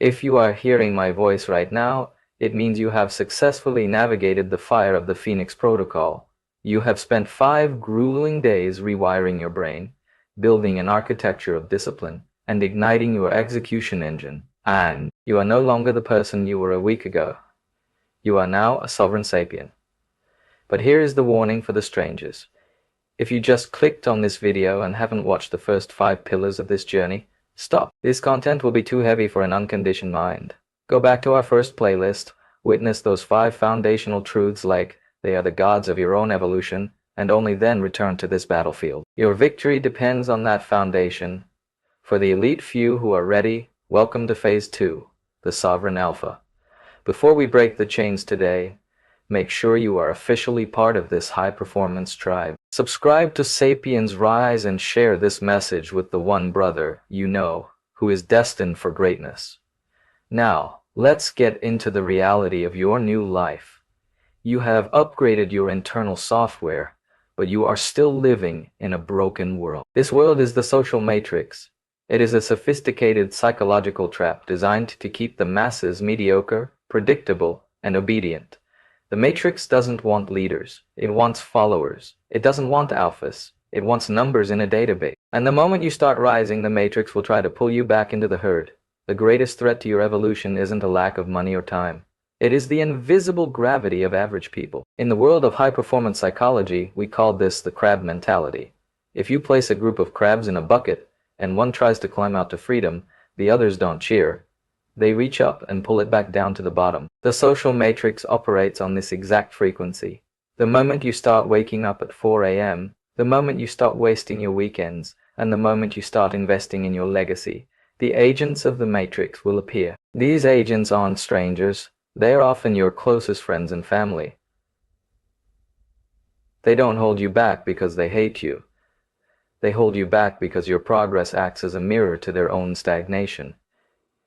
If you are hearing my voice right now, it means you have successfully navigated the fire of the Phoenix Protocol. You have spent 5 grueling days rewiring your brain, building an architecture of discipline, and igniting your execution engine. And you are no longer the person you were a week ago. You are now a sovereign sapien. But here is the warning for the strangers. If you just clicked on this video and haven't watched the first 5 pillars of this journey, stop. This content will be too heavy for an unconditioned mind. Go back to our first playlist, witness those 5 foundational truths like they are the gods of your own evolution, and only then return to this battlefield. Your victory depends on that foundation. For the elite few who are ready, welcome to Phase 2, the Sovereign Alpha. Before we break the chains today, make sure you are officially part of this high-performance tribe. Subscribe to Sapiens Rise and share this message with the one brother you know who is destined for greatness. Now, let's get into the reality of your new life. You have upgraded your internal software, but you are still living in a broken world. This world is the social matrix. It is a sophisticated psychological trap designed to keep the masses mediocre, predictable, and obedient. The matrix doesn't want leaders. It wants followers. It doesn't want alphas. It wants numbers in a database. And the moment you start rising, the matrix will try to pull you back into the herd. The greatest threat to your evolution isn't a lack of money or time. It is the invisible gravity of average people. In the world of high-performance psychology, we call this the crab mentality. If you place a group of crabs in a bucket, and one tries to climb out to freedom, the others don't cheer. They reach up and pull it back down to the bottom. The social matrix operates on this exact frequency. The moment you start waking up at 4 a.m., the moment you start wasting your weekends, and the moment you start investing in your legacy, the agents of the matrix will appear. These agents aren't strangers. They are often your closest friends and family. They don't hold you back because they hate you. They hold you back because your progress acts as a mirror to their own stagnation.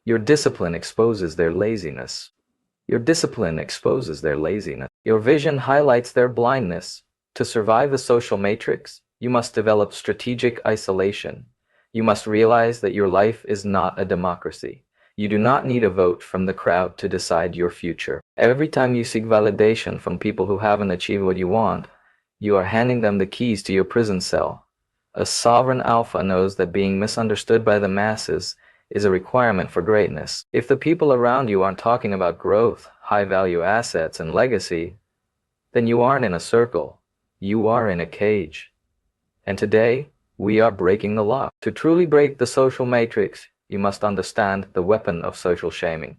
Your discipline exposes their laziness. Your discipline exposes their laziness. Your vision highlights their blindness. To survive the social matrix, you must develop strategic isolation. You must realize that your life is not a democracy. You do not need a vote from the crowd to decide your future. Every time you seek validation from people who haven't achieved what you want, you are handing them the keys to your prison cell. A sovereign alpha knows that being misunderstood by the masses is a requirement for greatness. If the people around you aren't talking about growth, high-value assets, and legacy, then you aren't in a circle. You are in a cage. And today, we are breaking the law. To truly break the social matrix, you must understand the weapon of social shaming.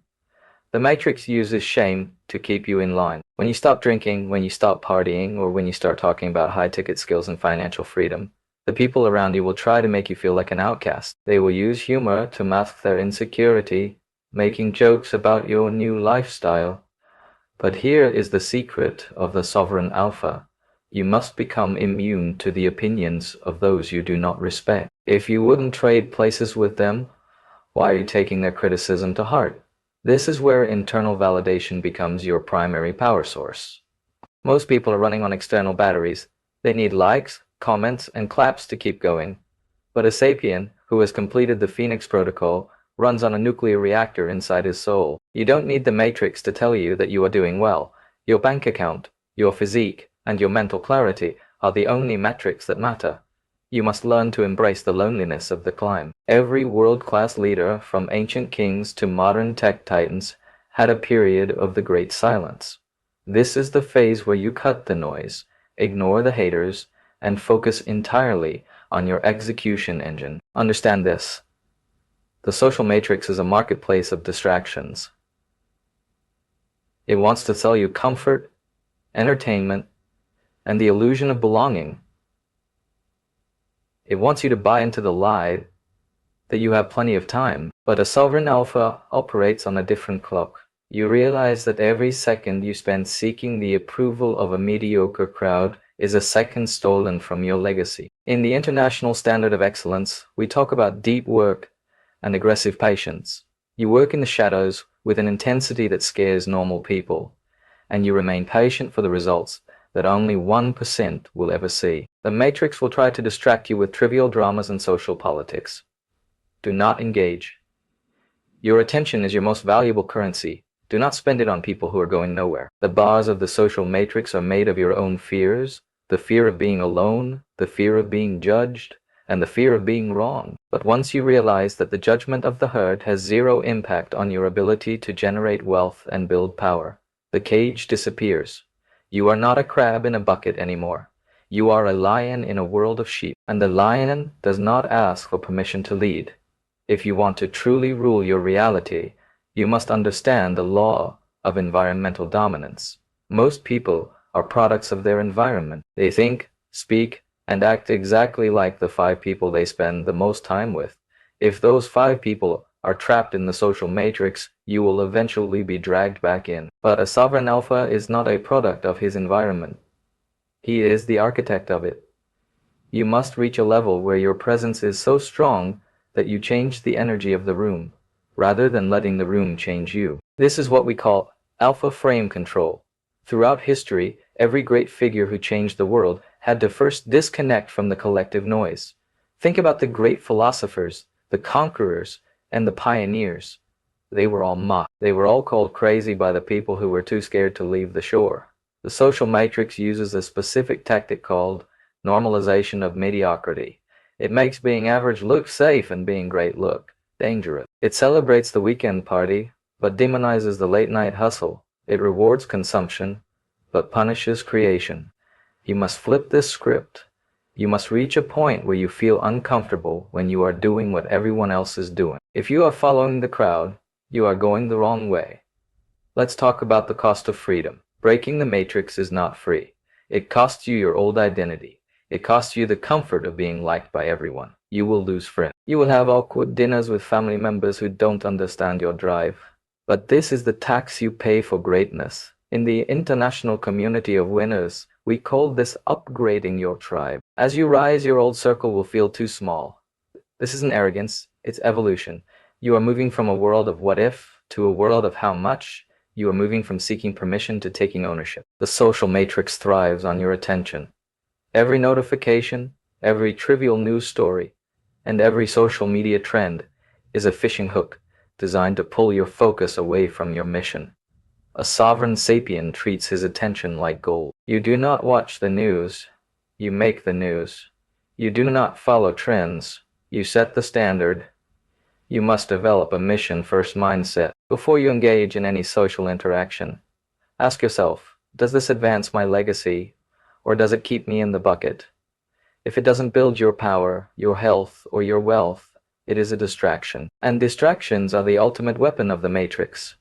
The matrix uses shame to keep you in line. When you stop drinking, when you stop partying, or when you start talking about high-ticket skills and financial freedom, the people around you will try to make you feel like an outcast. They will use humor to mask their insecurity, making jokes about your new lifestyle. But here is the secret of the sovereign alpha. You must become immune to the opinions of those you do not respect. If you wouldn't trade places with them, why are you taking their criticism to heart? This is where internal validation becomes your primary power source. Most people are running on external batteries. They need likes, comments, and claps to keep going. But a sapien who has completed the Phoenix Protocol runs on a nuclear reactor inside his soul. You don't need the matrix to tell you that you are doing well. Your bank account, your physique, and your mental clarity are the only metrics that matter. You must learn to embrace the loneliness of the climb. Every world-class leader, from ancient kings to modern tech titans, had a period of the great silence. This is the phase where you cut the noise, ignore the haters, and focus entirely on your execution engine. Understand this. The social matrix is a marketplace of distractions. It wants to sell you comfort, entertainment, and the illusion of belonging. It wants you to buy into the lie that you have plenty of time. But a sovereign alpha operates on a different clock. You realize that every second you spend seeking the approval of a mediocre crowd is a second stolen from your legacy. In the international standard of excellence, we talk about deep work and aggressive patience. You work in the shadows with an intensity that scares normal people, and you remain patient for the results that only 1% will ever see. The matrix will try to distract you with trivial dramas and social politics. Do not engage. Your attention is your most valuable currency. Do not spend it on people who are going nowhere. The bars of the social matrix are made of your own fears, the fear of being alone, the fear of being judged, and the fear of being wrong. But once you realize that the judgment of the herd has zero impact on your ability to generate wealth and build power, the cage disappears. You are not a crab in a bucket anymore. You are a lion in a world of sheep, and the lion does not ask for permission to lead. If you want to truly rule your reality, you must understand the law of environmental dominance. Most people are products of their environment. They think, speak, and act exactly like the 5 people they spend the most time with. If those 5 people are trapped in the social matrix, you will eventually be dragged back in. But a sovereign alpha is not a product of his environment. He is the architect of it. You must reach a level where your presence is so strong that you change the energy of the room, rather than letting the room change you. This is what we call alpha frame control. Throughout history, every great figure who changed the world had to first disconnect from the collective noise. Think about the great philosophers, the conquerors, and the pioneers. They were all mocked. They were all called crazy by the people who were too scared to leave the shore. The social matrix uses a specific tactic called normalization of mediocrity. It makes being average look safe and being great look dangerous. It celebrates the weekend party, but demonizes the late-night hustle. It rewards consumption, but punishes creation. You must flip this script. You must reach a point where you feel uncomfortable when you are doing what everyone else is doing. If you are following the crowd, you are going the wrong way. Let's talk about the cost of freedom. Breaking the matrix is not free. It costs you your old identity. It costs you the comfort of being liked by everyone. You will lose friends. You will have awkward dinners with family members who don't understand your drive. But this is the tax you pay for greatness. In the international community of winners, we call this upgrading your tribe. As you rise, your old circle will feel too small. This isn't arrogance, it's evolution. You are moving from a world of what if to a world of how much. You are moving from seeking permission to taking ownership. The social matrix thrives on your attention. Every notification, every trivial news story, and every social media trend is a fishing hook designed to pull your focus away from your mission. A sovereign sapien treats his attention like gold. You do not watch the news, you make the news. You do not follow trends, you set the standard. You must develop a mission-first mindset. Before you engage in any social interaction, ask yourself, does this advance my legacy, or does it keep me in the bucket? If it doesn't build your power, your health, or your wealth, it is a distraction. And distractions are the ultimate weapon of the matrix.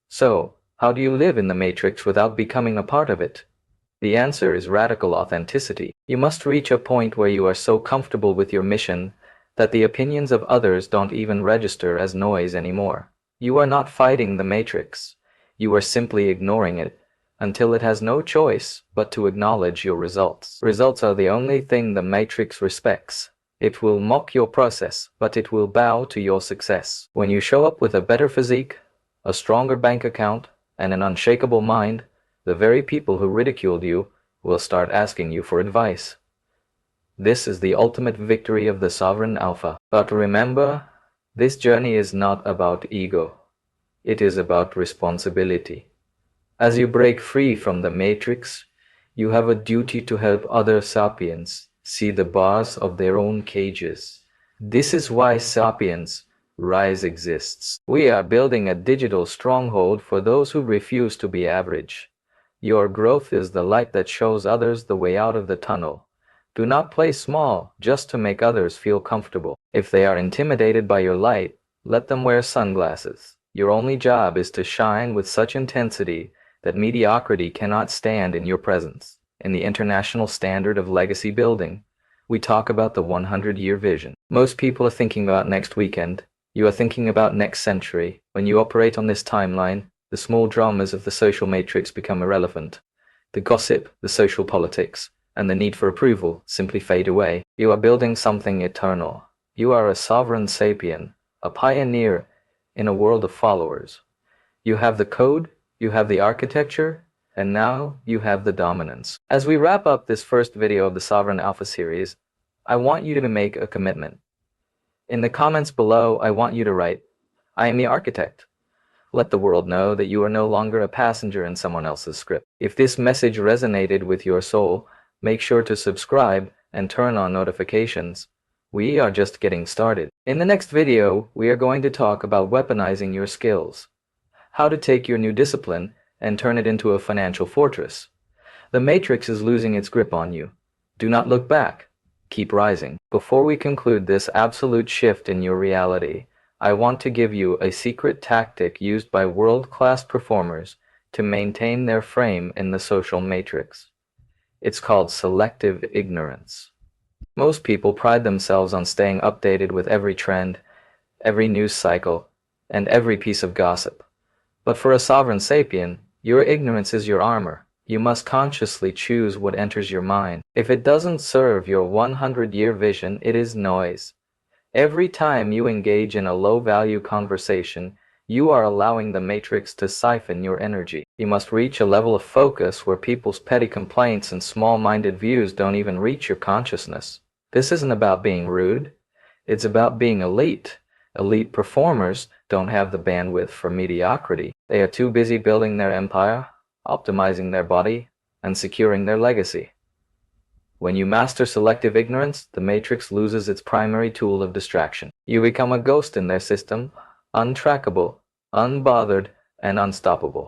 So, how do you live in the matrix without becoming a part of it? The answer is radical authenticity. You must reach a point where you are so comfortable with your mission that the opinions of others don't even register as noise anymore. You are not fighting the matrix. You are simply ignoring it until it has no choice but to acknowledge your results. Results are the only thing the matrix respects. It will mock your process, but it will bow to your success. When you show up with a better physique, a stronger bank account, and an unshakable mind, the very people who ridiculed you will start asking you for advice. This is the ultimate victory of the sovereign alpha. But remember, this journey is not about ego. It is about responsibility. As you break free from the matrix, you have a duty to help other sapiens see the bars of their own cages. This is why Sapiens Rise exists. We are building a digital stronghold for those who refuse to be average. Your growth is the light that shows others the way out of the tunnel. Do not play small just to make others feel comfortable. If they are intimidated by your light, let them wear sunglasses. Your only job is to shine with such intensity that mediocrity cannot stand in your presence. In the international standard of legacy building, we talk about the 100-year vision. Most people are thinking about next weekend. You are thinking about next century. When you operate on this timeline, the small dramas of the social matrix become irrelevant. The gossip, the social politics, and the need for approval simply fade away. You are building something eternal. You are a sovereign sapien, a pioneer in a world of followers. You have the code, you have the architecture, and now you have the dominance. As we wrap up this first video of the Sovereign Alpha series, I want you to make a commitment. In the comments below, I want you to write, I am the architect. Let the world know that you are no longer a passenger in someone else's script. If this message resonated with your soul, make sure to subscribe and turn on notifications. We are just getting started. In the next video, we are going to talk about weaponizing your skills. How to take your new discipline and turn it into a financial fortress. The Matrix is losing its grip on you. Do not look back. Keep rising. Before we conclude this absolute shift in your reality, I want to give you a secret tactic used by world-class performers to maintain their frame in the social matrix. It's called selective ignorance. Most people pride themselves on staying updated with every trend, every news cycle, and every piece of gossip. But for a sovereign sapien, your ignorance is your armor. You must consciously choose what enters your mind. If it doesn't serve your 100-year vision, it is noise. Every time you engage in a low-value conversation, you are allowing the matrix to siphon your energy. You must reach a level of focus where people's petty complaints and small-minded views don't even reach your consciousness. This isn't about being rude. It's about being elite. Elite performers don't have the bandwidth for mediocrity. They are too busy building their empire, optimizing their body, and securing their legacy. When you master selective ignorance, the matrix loses its primary tool of distraction. You become a ghost in their system, untrackable, unbothered, and unstoppable.